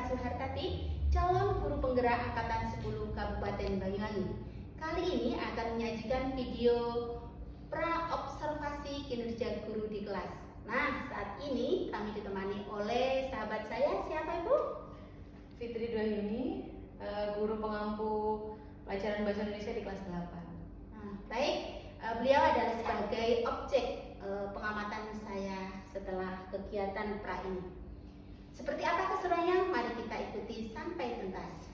Suhartati, calon guru penggerak Angkatan 10 Kabupaten Banyuwangi. Kali ini akan menyajikan video pra-observasi kinerja guru di kelas. Nah, saat ini kami ditemani oleh sahabat saya, siapa Ibu? Fitri Dwahyuni, guru pengampu pelajaran Bahasa Indonesia di kelas 8. Nah, baik, beliau adalah sebagai objek pengamatan saya setelah kegiatan pra ini. Seperti apa keseruannya? Mari kita ikuti sampai tuntas.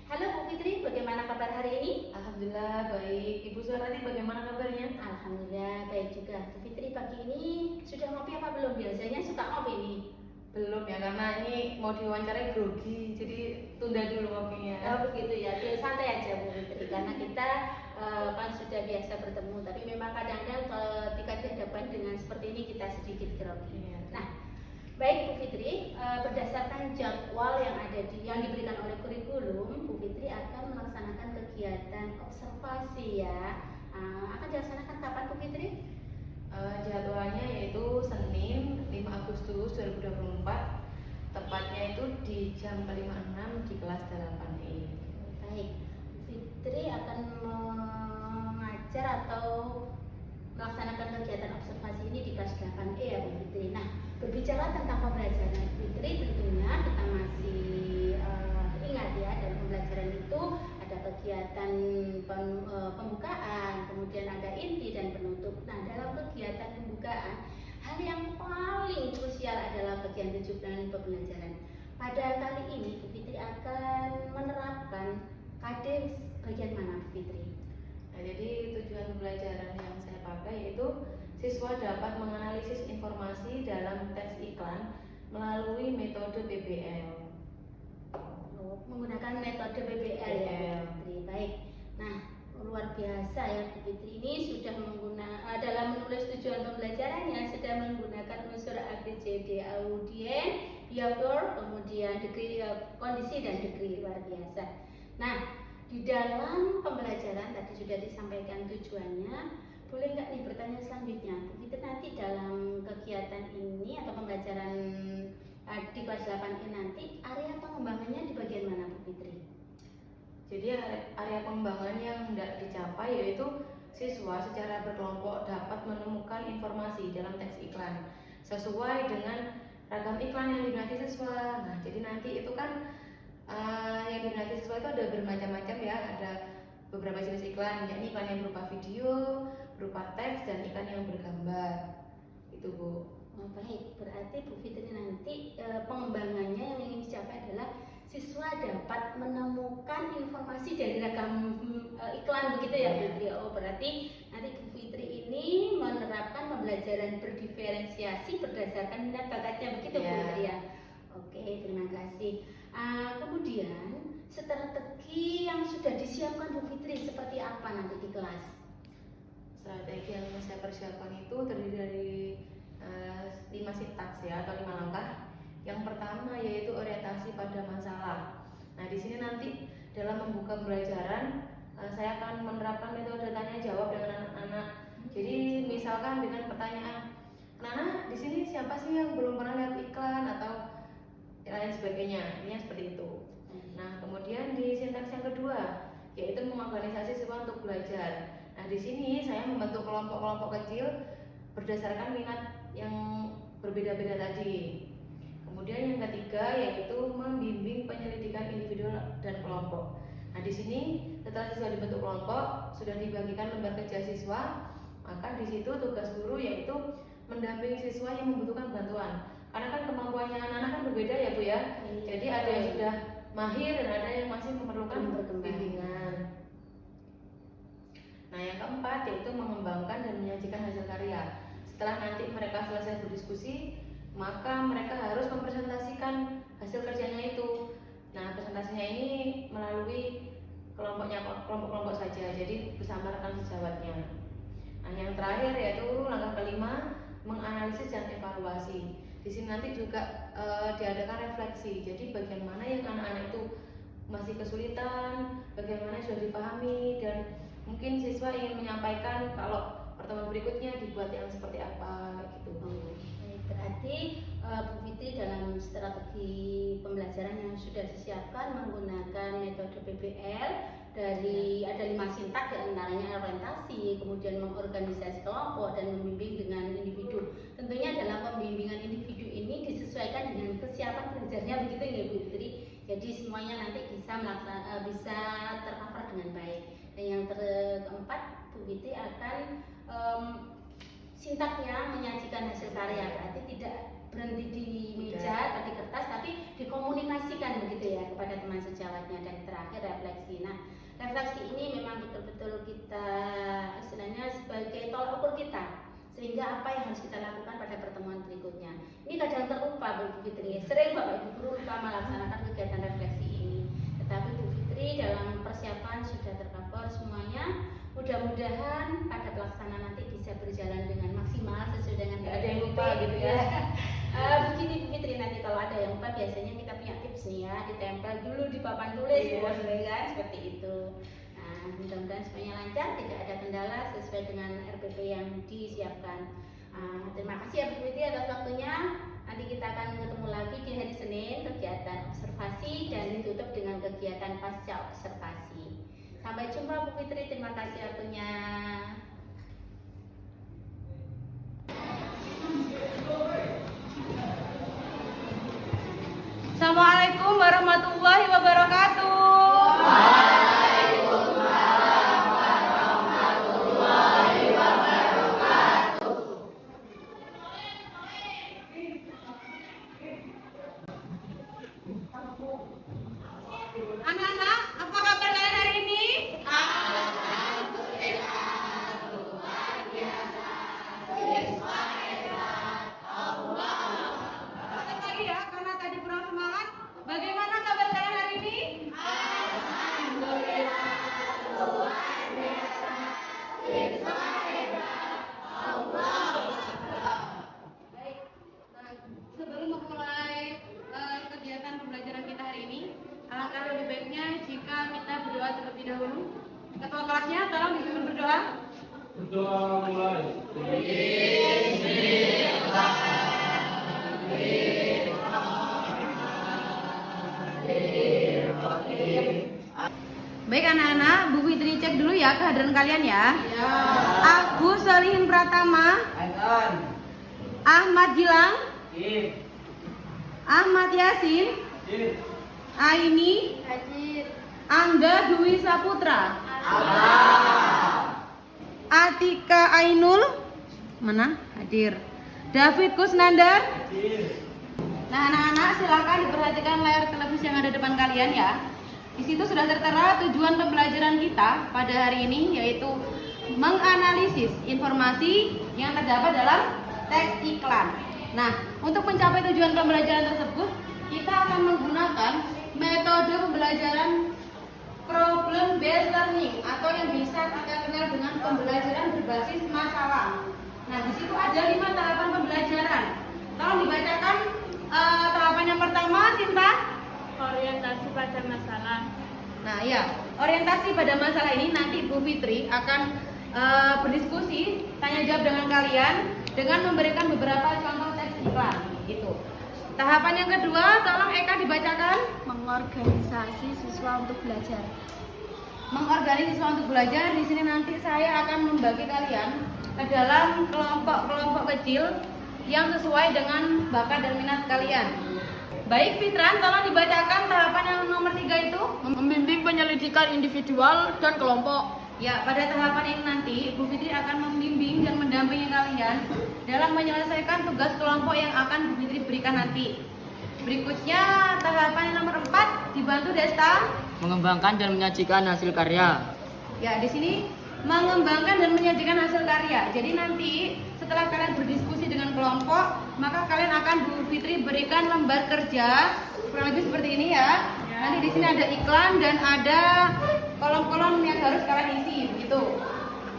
Halo Bu Fitri, bagaimana kabar hari ini? Alhamdulillah baik. Ibu Suhartati bagaimana kabarnya? Alhamdulillah baik juga. Bu Fitri pagi ini sudah ngopi apa belum? Biasanya suka ngopi nih. Belum ya, karena ini mau diwawancarai grogi, jadi tunda dulu ngopinya. Oh begitu ya, santai aja Bu Fitri, karena kita kan sudah biasa bertemu. Tapi memang kadang-kadang ketika dihadapkan dengan seperti ini kita sedikit grogi. Iya. Nah, baik Bu Fitri, berdasarkan jadwal yang diberikan oleh kurikulum, Bu Fitri akan melaksanakan kegiatan observasi ya. Akan dilaksanakan kapan Bu Fitri? Jadwalnya yaitu Senin 5 Agustus 2024, tepatnya itu di jam 5.06 di kelas 8E. Baik, Bu Fitri akan mengajar atau melaksanakan kegiatan observasi ini di kelas 8E ya Bu Fitri. Nah, berbicara tentang pembelajaran Bu Fitri, tentunya kita masih ingat ya, dalam pembelajaran itu ada kegiatan pembukaan, kemudian ada inti dan penutup. Nah, dalam kegiatan pembukaan, hal yang paling krusial adalah bagian tujuan pembelajaran. Pada kali ini Bu Fitri akan menerapkan KD bagian mana Bu Fitri? Nah, jadi tujuan pembelajaran yang saya pakai yaitu siswa dapat menganalisis informasi dalam teks iklan melalui metode PBL. Menggunakan metode PBL ya Bu Fitri. Baik. Nah, luar biasa ya Bu Fitri ini sudah dalam menulis tujuan pembelajarannya sudah menggunakan unsur ABCD, audien, behavior, kemudian degree, kondisi dan degree, luar biasa. Nah, di dalam pembelajaran tadi sudah disampaikan tujuannya. Boleh nggak nih bertanya selanjutnya? Bu Fitri nanti dalam kegiatan ini atau pembelajaran di kelas 8 ini nanti area pengembangannya di bagian mana Bu Fitri? Jadi area pengembangan yang tidak dicapai yaitu siswa secara berkelompok dapat menemukan informasi dalam teks iklan sesuai dengan ragam iklan yang diminati siswa. Nah, jadi nanti itu kan yang diminati siswa itu ada bermacam-macam ya, ada beberapa jenis iklan, yakni iklan yang berupa video, berupa teks, dan iklan yang bergambar. Itu Bu. Oh, baik, berarti Bu Fitri nanti pengembangannya yang ingin dicapai adalah siswa dapat menemukan informasi dari ragam iklan begitu ya Bu Fitri. Oh, berarti nanti Bu Fitri ini menerapkan pembelajaran berdiferensiasi berdasarkan minat bakatnya begitu Bu Fitri ya. Oke, terima kasih. Kemudian strategi yang sudah disiapkan Bu Fitri seperti apa nanti di kelas? Strategi yang saya persiapkan itu terdiri dari 5 sintaks ya, atau 5 langkah. Yang pertama yaitu orientasi pada masalah. Nah, di sini nanti dalam membuka pembelajaran saya akan menerapkan metode tanya jawab dengan anak-anak. Jadi misalkan dengan pertanyaan, "Anak-anak, di sini siapa sih yang belum pernah lihat iklan?" atau lain sebagainya. Ini seperti itu. Nah, kemudian di sintaks yang kedua yaitu mengorganisasi siswa untuk belajar. Nah, di sini saya membentuk kelompok-kelompok kecil berdasarkan minat yang berbeda-beda tadi. Kemudian yang ketiga yaitu membimbing penyelidikan individu dan kelompok. Nah, di sini setelah siswa dibentuk kelompok, sudah dibagikan lembar kerja siswa, maka di situ tugas guru yaitu mendampingi siswa yang membutuhkan bantuan. Karena kan kemampuannya anak-anak kan berbeda ya Bu ya. Jadi ada yang sudah mahir dan ada yang masih memerlukan bimbingan. Nah, yang keempat yaitu mengembangkan dan menyajikan hasil karya. Setelah nanti mereka selesai berdiskusi, maka mereka harus mempresentasikan hasil kerjanya itu. Nah, presentasinya ini melalui kelompok-kelompok saja, jadi bersama rekan sejawatnya. Nah, yang terakhir yaitu langkah kelima, menganalisis dan evaluasi. Di sini nanti juga diadakan refleksi. Jadi bagian mana yang anak-anak itu masih kesulitan, bagaimana sudah dipahami, dan mungkin siswa ingin menyampaikan kalau pertemuan berikutnya dibuat yang seperti apa gitu. Berarti Bu Fitri dalam strategi pembelajaran yang sudah disiapkan menggunakan metode PBL dari ada 5 sintak, diantaranya orientasi, kemudian mengorganisasi kelompok dan membimbing dengan individu. Tentunya dalam pembimbingan individu ini disesuaikan dengan kesiapan belajarnya, begitu ya Bu Fitri. Jadi semuanya nanti bisa tercover dengan baik. Dan yang keempat, Bu Fitri akan sintaknya menyajikan hasil karya, berarti tidak berhenti di meja atau di kertas, tapi dikomunikasikan begitu ya kepada teman sejawatnya. Dan terakhir refleksi. Nah, refleksi ini memang betul-betul kita istilahnya sebagai tolak ukur kita, sehingga apa yang harus kita lakukan pada pertemuan berikutnya. Ini kadang terlupa Bu Fitri, sering Bapak Ibu guru lupa melaksanakan kegiatan refleksi ini. Tetapi Bu Fitri dalam persiapan sudah tercover semuanya. Mudah-mudahan pada pelaksanaan nanti bisa berjalan dengan maksimal sesuai dengan nggak ada yang lupa gitu ya. Begini Bu Fitri, nanti kalau ada yang lupa biasanya kita punya tips nih ya, ditempel dulu di papan tulis, kan seperti itu. Nah, mudah-mudahan semuanya lancar, tidak ada kendala sesuai dengan RPP yang disiapkan. Terima kasih ya Bu Fitri atas waktunya. Nanti kita akan ketemu lagi di hari Senin, kegiatan observasi dan ditutup dengan kegiatan pasca observasi. Sampai jumpa Bu Fitri, terima kasih waktunya. Assalamualaikum warahmatullahi wabarakatuh. Waalaikumsalam warahmatullahi wabarakatuh. Anak-anak, apa kabar kalian hari ini? Sekali lagi ya, karena tadi kurang semangat. Bagaimana kabar kalian hari ini? Baik. Nah, sebelum memulai kegiatan pembelajaran kita hari ini, alangkah lebih baiknya jika kita berdoa terlebih dahulu. Ketua kelasnya tolong dipimpin berdoa. Berdoa mulai. Baik anak-anak, Bu Fitri cek dulu ya kehadiran kalian ya. Agus Solihin Pratama, Ahmad Gilang, Ahmad Yasin, Aini, Angga Dwi Saputra, Atika Ainul, mana? Hadir. David Kusnandar. Nah anak-anak silakan diperhatikan layar televisi yang ada depan kalian ya. Di situ sudah tertera tujuan pembelajaran kita pada hari ini, yaitu menganalisis informasi yang terdapat dalam teks iklan. Nah, untuk mencapai tujuan pembelajaran tersebut, kita akan menggunakan metode pembelajaran problem based learning atau yang bisa kita kenal dengan pembelajaran berbasis masalah. Nah, di situ ada 5 tahapan pembelajaran. Tolong dibacakan tahapan yang pertama, Sinta. Orientasi pada masalah. Nah ya, orientasi pada masalah ini nanti Bu Fitri akan berdiskusi, tanya jawab dengan kalian dengan memberikan beberapa contoh teks iklan gitu. Tahapan yang kedua, tolong Eka dibacakan. Mengorganisasi siswa untuk belajar. Mengorganisasi siswa untuk belajar. Di sini nanti saya akan membagi kalian ke dalam kelompok-kelompok kecil yang sesuai dengan bakat dan minat kalian. Baik Fitran, tolong dibacakan tahapan yang nomor 3 itu. Membimbing penyelidikan individual dan kelompok. Ya, pada tahapan ini nanti Bu Fitri akan membimbing dan mendampingi kalian dalam menyelesaikan tugas kelompok yang akan Bu Fitri berikan nanti. Berikutnya tahapan yang nomor 4, dibantu Desta. Mengembangkan dan menyajikan hasil karya. Ya, di sini mengembangkan dan menyajikan hasil karya. Jadi nanti setelah kalian berdiskusi dengan kelompok, maka kalian akan Bu Fitri berikan lembar kerja kurang lebih seperti ini ya. Nanti di sini ada iklan dan ada kolom-kolom yang harus kalian isi gitu.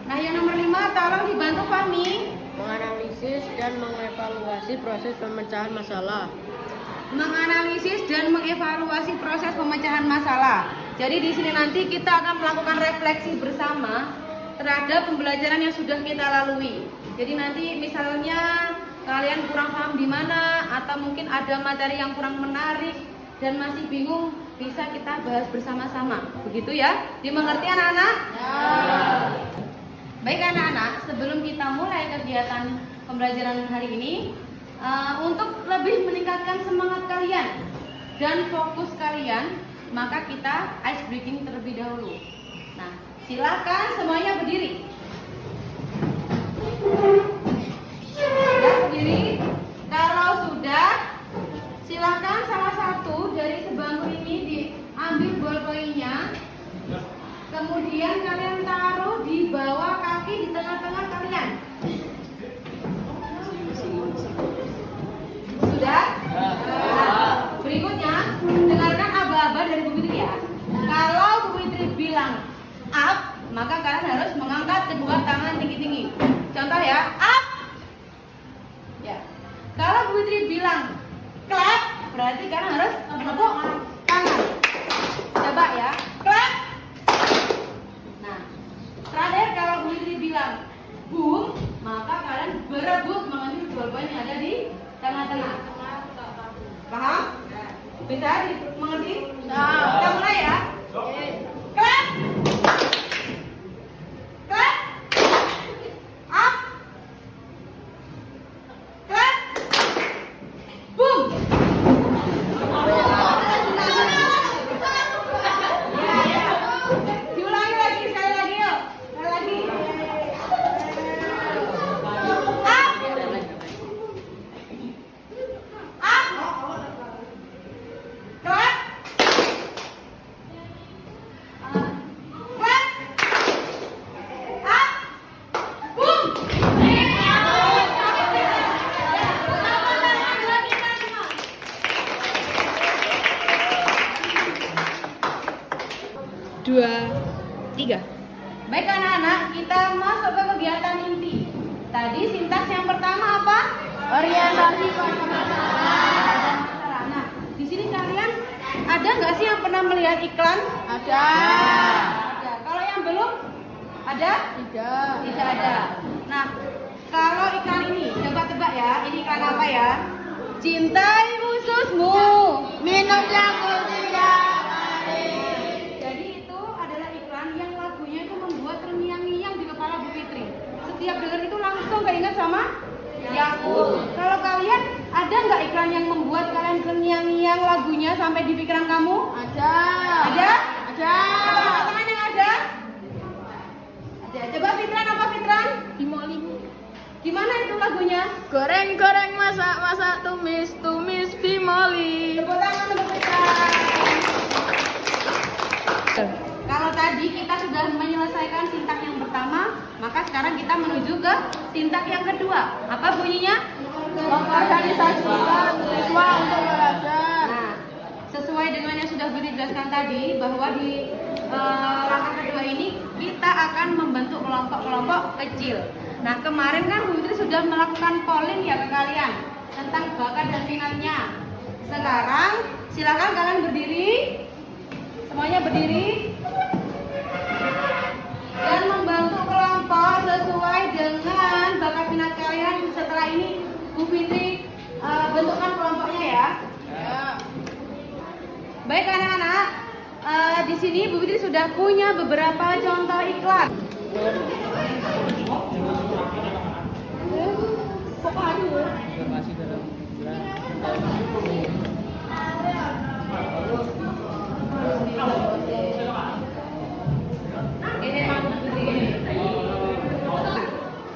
Nah, yang nomor 5 tolong dibantu Fahmi. Menganalisis dan mengevaluasi proses pemecahan masalah. Menganalisis dan mengevaluasi proses pemecahan masalah. Jadi di sini nanti kita akan melakukan refleksi bersama terhadap pembelajaran yang sudah kita lalui. Jadi nanti misalnya kalian kurang paham di mana atau mungkin ada materi yang kurang menarik dan masih bingung, bisa kita bahas bersama-sama. Begitu ya? Dimengerti anak-anak? Ya. Baik anak-anak, sebelum kita mulai kegiatan pembelajaran hari ini, untuk lebih meningkatkan semangat kalian dan fokus kalian, maka kita ice breaking terlebih dahulu. Nah, silakan semuanya berdiri. Sudah berdiri? Kalau sudah, silakan salah satu dari sebangku ini diambil bolpoinnya. Kemudian kalian taruh di bawah kaki di tengah-tengah kalian. Sudah? Berikutnya, dengarkan aba-aba dari Bu Fitri ya. Kalau Bu Fitri bilang up, maka kalian harus mengangkat kedua tangan tinggi-tinggi. Contoh ya, up. Ya. Kalau Bu Fitri bilang clap, berarti kalian harus menepuk tangan. Coba ya, clap. Nah, terakhir kalau Bu Fitri bilang boom, maka kalian berebut mengambil bolpoin yang ada di tengah-tengah. Paham? Bisa dimengerti? Kita mulai ya. Clap. Clap. Up. Clap. Boom. Diulangi lagi, sekali lagi yuk. Sekali lagi. Up. Up. Clap. Clap. Up. Boom. Dua, tiga. Baik anak-anak, kita masuk ke kegiatan inti. Tadi sintaks yang pertama apa? Orientasi pada Masalah. Nah, di sini kalian ada nggak sih yang pernah melihat iklan? ada. Ada. Kalau yang belum ada? Tidak. Tidak ada. Nah, kalau iklan ini, coba tebak ya. Ini iklan apa ya? Cintai ususmu. Minum jamu tidak. Jadi itu adalah iklan yang lagunya itu membuat terngiang-ngiang di kepala Bu Fitri. Setiap dengar itu langsung keinget sama Yakult. Kalau kalian ada nggak iklan yang membuat kalian terngiang-ngiang lagunya sampai di pikiran kamu? Ada. Ada? Ada. Teman-teman yang ada? Ada. Coba Fitran, apa Fitran? Dimoli. Gimana itu lagunya? Goreng-goreng, masak-masak, tumis-tumis, bimoli. Tepuk tangan untuk Fitran. Kalau tadi kita sudah menyelesaikan sintak yang pertama, maka sekarang kita menuju ke sintak yang kedua. Apa bunyinya? Mengorganisasikan siswa untuk belajar. Nah, sesuai dengan yang sudah Budi jelaskan tadi, bahwa di langkah kedua ini kita akan membentuk kelompok-kelompok kecil. Nah, kemarin kan Bu Fitri sudah melakukan polling ya ke kalian tentang bakat dan minatnya. Sekarang silakan kalian berdiri. Semuanya berdiri dan membantu kelompok sesuai dengan bakat minat kalian. Setelah ini Bu Fitri bentukkan kelompoknya ya. Baik anak-anak, di sini Bu Fitri sudah punya beberapa contoh iklan.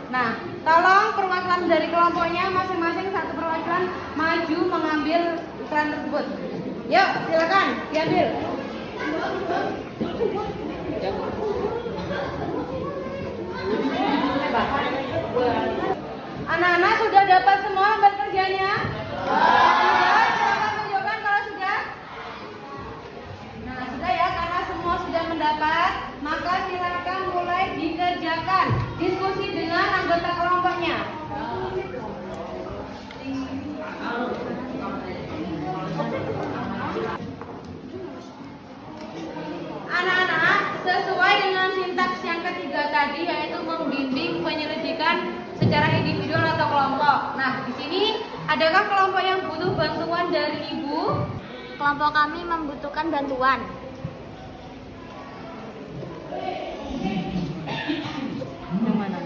Nah, tolong perwakilan dari kelompoknya masing-masing satu perwakilan maju mengambil iklan tersebut. Yuk, silakan diambil. Anak-anak sudah dapat semua lembar kerjanya? Sudah, silakan tunjukkan kalau sudah. Nah, sudah ya, karena semua sudah mendapat, maka silakan mulai dikerjakan. Diskusi dengan anggota kelompoknya. Anak-anak, sesuai dengan sintaks yang ketiga tadi, yaitu membimbing penyelidikan secara individual atau kelompok. Nah, Nah, di sini adakah kelompok yang butuh bantuan dari Ibu? Kelompok kami membutuhkan bantuan. Yang mana?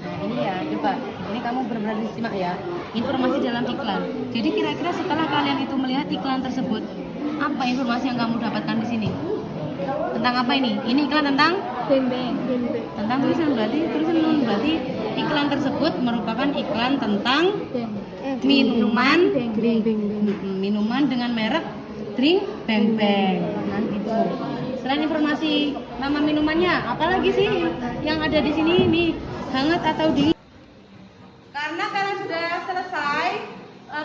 Nah ini ya, coba. Ini kamu benar-benar disimak ya. Informasi dalam iklan. Jadi kira-kira setelah kalian itu melihat iklan tersebut, apa informasi yang kamu dapatkan di sini? Tentang apa ini? Ini iklan tentang? Beng-beng. Tentang tulisan berarti iklan tersebut merupakan iklan tentang minuman minuman dengan merek Drink Beng Beng. Nah itu. Selain informasi nama minumannya, apalagi sih yang ada di sini nih, hangat atau dingin? Karena kalian sudah selesai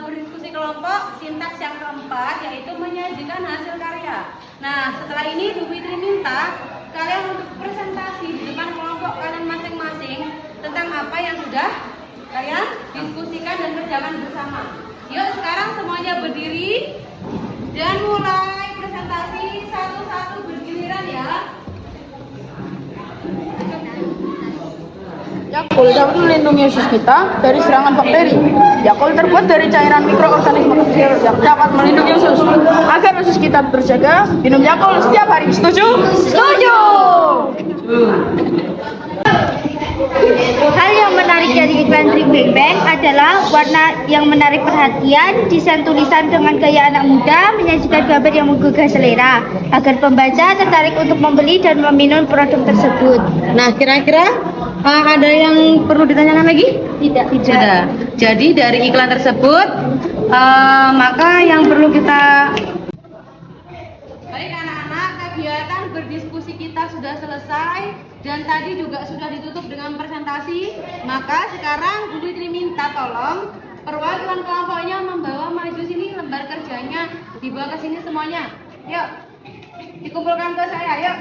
berdiskusi kelompok, sintaks yang keempat yaitu menyajikan hasil karya. Nah, setelah ini Bu Fitri minta kalian untuk presentasi di depan kelompok kalian masing-masing tentang apa yang sudah kalian diskusikan dan kerjakan bersama. Yuk sekarang semuanya berdiri dan mulai presentasi satu-satu bergiliran ya. Yakult dapat melindungi usus kita dari serangan bakteri. Yakult terbuat dari cairan mikroorganisme kecil yang dapat melindungi usus. Agar usus kita terjaga, minum Yakult setiap hari. Setuju? Setuju! Hal yang menarik dari iklan Drink Beng Beng adalah warna yang menarik perhatian, desain tulisan dengan gaya anak muda, menyajikan gambar yang menggugah selera, agar pembaca tertarik untuk membeli dan meminum produk tersebut. Nah kira-kira ada yang perlu ditanyakan lagi? Tidak. Sudah. Jadi dari iklan tersebut maka yang perlu kita Baik anak-anak, kegiatan berdiskusi kita sudah selesai dan tadi juga sudah ditutup dengan presentasi. Maka sekarang Bu Fitri minta tolong perwakilan kelompoknya membawa maju sini lembar kerjanya, dibawa ke sini semuanya. Yuk, dikumpulkan ke saya, yuk.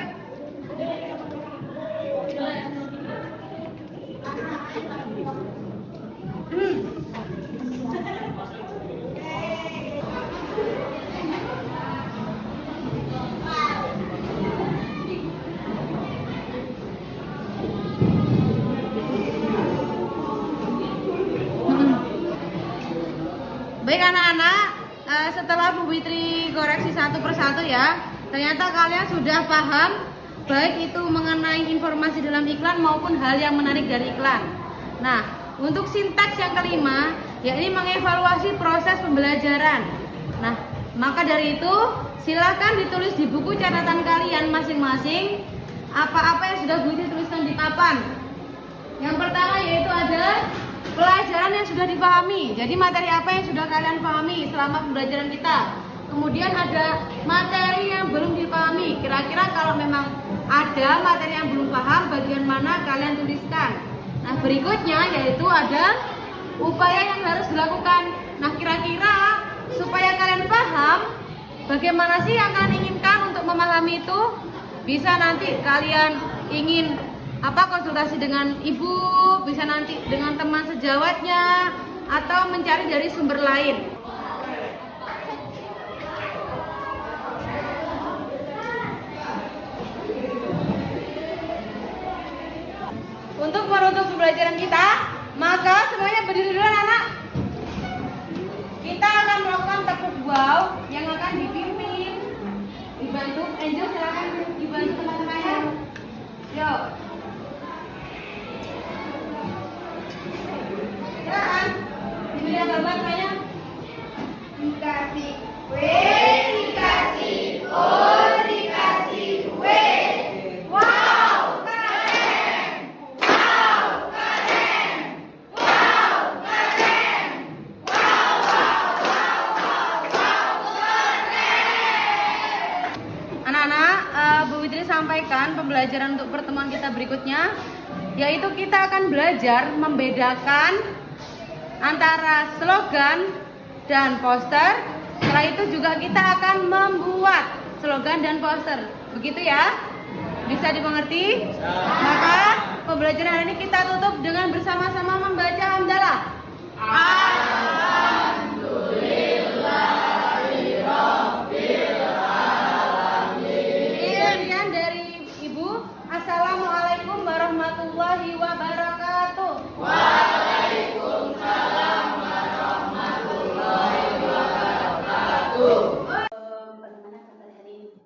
Baik anak-anak, setelah Bu Fitri koreksi satu persatu ya, ternyata kalian sudah paham baik itu mengenai informasi dalam iklan maupun hal yang menarik dari iklan. Nah, untuk sintaks yang kelima, yakni mengevaluasi proses pembelajaran. Nah, maka dari itu silakan ditulis di buku catatan kalian masing-masing apa-apa yang sudah Bu Fitri tuliskan di papan. Yang pertama yaitu ada pelajaran yang sudah dipahami. Jadi materi apa yang sudah kalian pahami selama pembelajaran kita. Kemudian ada materi yang belum dipahami. Kira-kira kalau memang ada materi yang belum paham, bagian mana kalian tuliskan. Nah berikutnya yaitu ada upaya yang harus dilakukan. Nah kira-kira supaya kalian paham, bagaimana sih yang kalian inginkan untuk memahami itu? Bisa nanti kalian ingin konsultasi dengan ibu, bisa nanti dengan teman sejawatnya, atau mencari dari sumber lain. Untuk menutup pembelajaran kita, maka semuanya berdiri dulu anak. Kita akan melakukan tepuk wow yang akan dipimpin, dibantu Angel, silakan dibantu teman-temannya. Yuk. Silakan. Diberi gambar banyak. Dikasih W, dikasih O, dikasih W. Wow, keren. Wow, keren. Wow, keren. Wow, keren. Anak-anak, Bu Fitri sampaikan pembelajaran untuk pertemuan kita berikutnya, yaitu kita akan belajar membedakan antara slogan dan poster. Setelah itu juga kita akan membuat slogan dan poster. Begitu ya? Bisa dimengerti? Maka pembelajaran hari ini kita tutup dengan bersama-sama membaca hamdalah. Sekian dari Ibu. Assalamualaikum warahmatullahi wabarakatuh. Waalaikumsalam. Bagaimana kabar hari ini?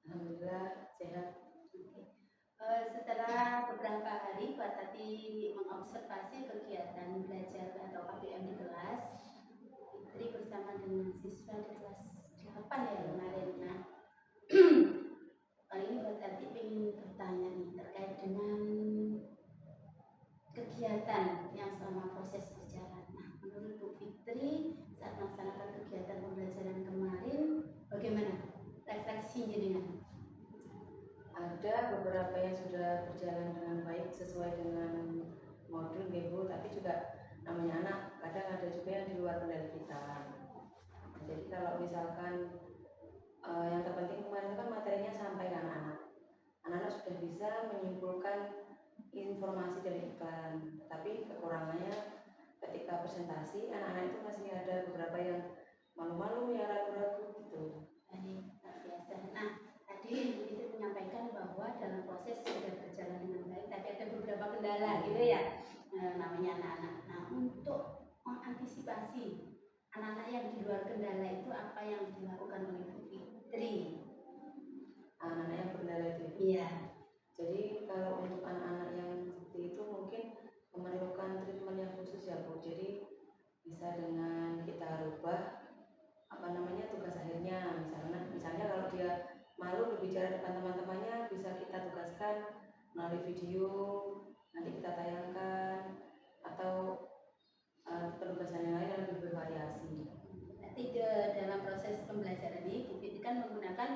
Alhamdulillah sehat. Setelah beberapa hari Pak Tati mengobservasi kegiatan belajar atau KBM di kelas, Fitri bersama dengan siswa di kelas 8 ya kemarin. Nah, kali ini Pak Tati ingin bertanya nih terkait dengan kegiatan yang selama proses berjalan. Nah, menurut Bu Fitri saat melaksanakan kegiatan pembelajaran kemarin, bagaimana refleksinya dengan? Ada beberapa yang sudah berjalan dengan baik sesuai dengan modul Bu, tapi juga namanya anak kadang ada juga yang di luar kendali kita. Jadi kalau misalkan yang terpenting kemarin kan materinya sampai ke anak-anak sudah bisa menyimpulkan informasi dari iklan, tapi kekurangannya ketika presentasi anak-anak itu masih ada beberapa yang malu-malu, yang ragu-ragu gitu. Biasa. Nah, tadi itu menyampaikan bahwa dalam proses sudah berjalan dengan baik, tapi ada beberapa kendala gitu ya, namanya anak-anak. Nah, untuk mengantisipasi anak-anak yang di luar kendala itu apa yang dilakukan oleh Bu Fitri? Anak-anak yang berkendala itu. Iya. Jadi kalau untuk anak-anak yang seperti itu mungkin memerlukan treatment yang khusus ya Bu. Jadi bisa dengan kita rubah tugas akhirnya. Misalnya kalau dia malu berbicara depan teman-temannya, bisa kita tugaskan melalui video, nanti kita tayangkan, atau penugasan yang lain yang lebih bervariasi. Nanti dalam proses pembelajaran ini Bu Fitri kan menggunakan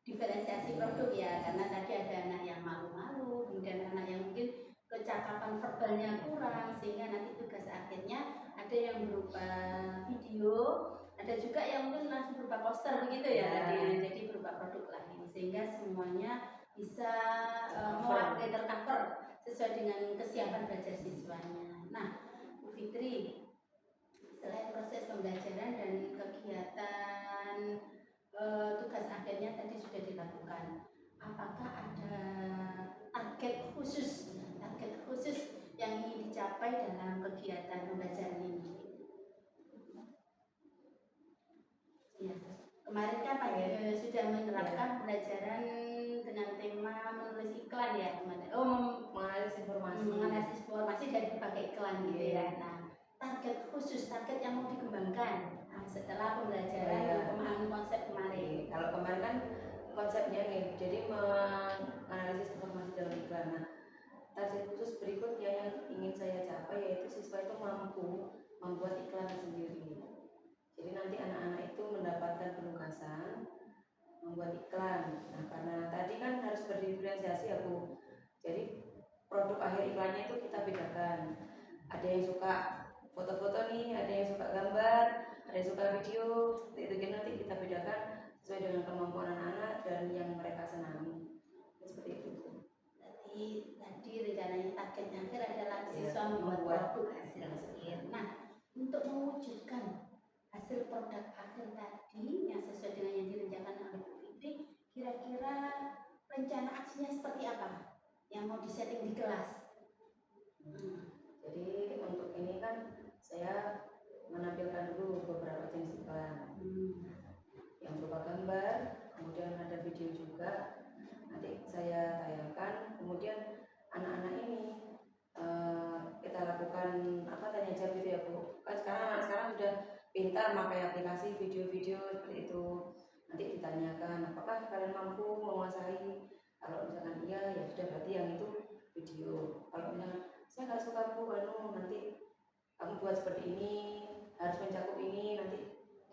diferensiasi produk ya, karena tadi ada anak yang malu-malu, kemudian anak yang mungkin kecakapan verbalnya kurang, sehingga nanti tugas akhirnya ada yang berupa video, ada juga yang mungkin langsung berupa poster begitu ya, jadi berupa produk lain, sehingga semuanya bisa tercover sesuai dengan kesiapan belajar siswanya. Nah, Bu Fitri, selain proses pembelajaran dan kegiatan tugas akhirnya tadi sudah dilakukan, apakah ada target khusus yang ingin dicapai dalam kegiatan pembelajaran ini? Ya, kemarin kan Pak sudah menerapkan pembelajaran dengan tema menulis iklan ya, menganalisis informasi dari berbagai iklan gitu ya. Nah, target yang mau dikembangkan setelah pembelajaran pemahaman konsep kemarin. Kalau kemarin kan konsepnya nih, jadi menganalisis informasi dalam iklan. Nah, target khusus berikutnya yang ingin saya capai yaitu siswa itu mampu membuat iklan sendiri. Jadi nanti anak-anak itu mendapatkan penugasan membuat iklan. Nah, karena tadi kan harus berdiferensiasi ya Bu. Jadi produk akhir iklannya itu kita bedakan. Ada yang suka foto-foto nih, ada yang suka gambar, ada yang suka video. Itu nanti kita bedakan sesuai dengan kemampuan anak-anak dan yang mereka senangi. Seperti itu. Tadi rencananya targetnya akhir adalah siswa membuat produk hasil akhir. Nah, untuk mewujudkan hasil produk akhir tadi yang sesuai dengan yang direncanakan oleh Bu Fitri, kira-kira rencana aksinya seperti apa yang mau disetting di kelas? Jadi untuk ini kan saya menampilkan dulu beberapa jenis iklan yang berupa gambar, kemudian ada video juga. Nanti saya tayangkan, kemudian anak-anak ini kita lakukan tanya jawab gitu ya Bu. Kan sekarang sudah pintar pakai aplikasi video-video seperti itu. Nanti ditanyakan apakah kalian mampu menguasai. Kalau misalkan iya, ya sudah berarti yang itu video. Kalau misalkan saya nggak suka Bu, nanti kamu buat seperti ini, harus mencakup ini, nanti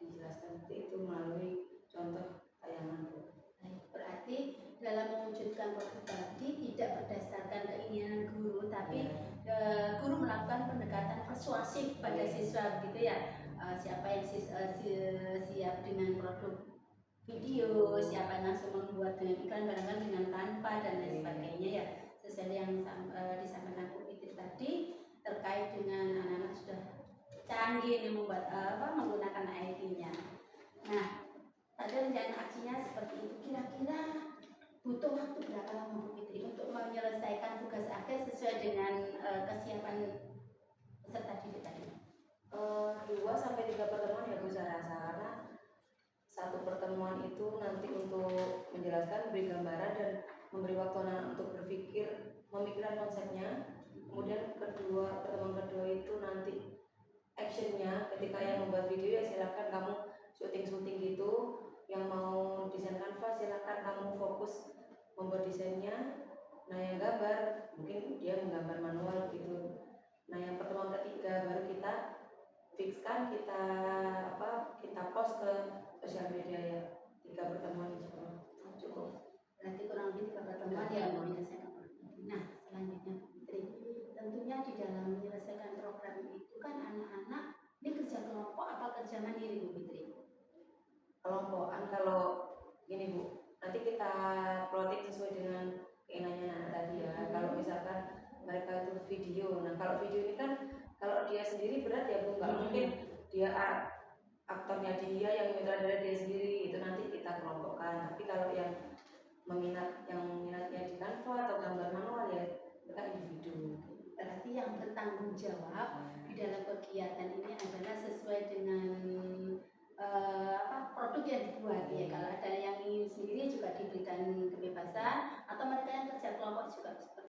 dijelaskan seperti itu melalui contoh tayangan Bu. Berarti dalam mewujudkan produk tadi tidak berdasarkan keinginan guru, tapi guru melakukan pendekatan persuasif pada siswa gitu ya. Siapa yang siap dengan produk video, siapa yang langsung membuat dengan iklan, barangkali dengan Canva dan lain sebagainya ya. Sesuai yang disampaikan Bu Fitri tadi terkait dengan anak-anak sudah canggih yang membuat menggunakan IT-nya. Nah, ada rencana aksinya seperti itu. Kira-kira butuh waktu berapa lama Bu Fitri untuk menyelesaikan tugas akhir sesuai dengan kesiapan peserta didik tadi? 2-3 pertemuan ya Bu saya rasa, karena pertemuan itu nanti untuk menjelaskan, memberi gambaran dan memberi waktu anak untuk berpikir, memikirkan konsepnya. Kemudian pertemuan kedua itu nanti actionnya, ketika yang membuat video ya silakan kamu syuting gitu, yang mau desain kanvas silakan kamu fokus membuat desainnya. Nah yang gambar mungkin dia menggambar manual gitu. Nah yang pertemuan ketiga baru kita fixkan, kita post ke sosial media ya. 3 pertemuan cukup. Berarti kurang lebih 3 pertemuan yang menyelesaikan program. Nah, selanjutnya Bu Fitri, tentunya di dalam menyelesaikan program itu kan anak-anak ini kerja kelompok apa kerja mandiri Bu Fitri? Kelompokan kalau gini Bu, nanti kita plotting sesuai dengan keinginannya anak tadi ya. Kalau misalkan mereka itu video, nah kalau video ini kan kalau dia sendiri berat ya Bu, nggak mungkin dia aktornya dia yang menyutradara dia sendiri, itu nanti kita kelompokkan. Tapi kalau yang minatnya di Canva atau gambar manual ya kita individu. Berarti yang bertanggung jawab di dalam kegiatan ini adalah sesuai dengan produk yang dibuat ya. Kalau ada yang ingin sendiri juga diberikan kebebasan, atau mereka yang kerja kelompok juga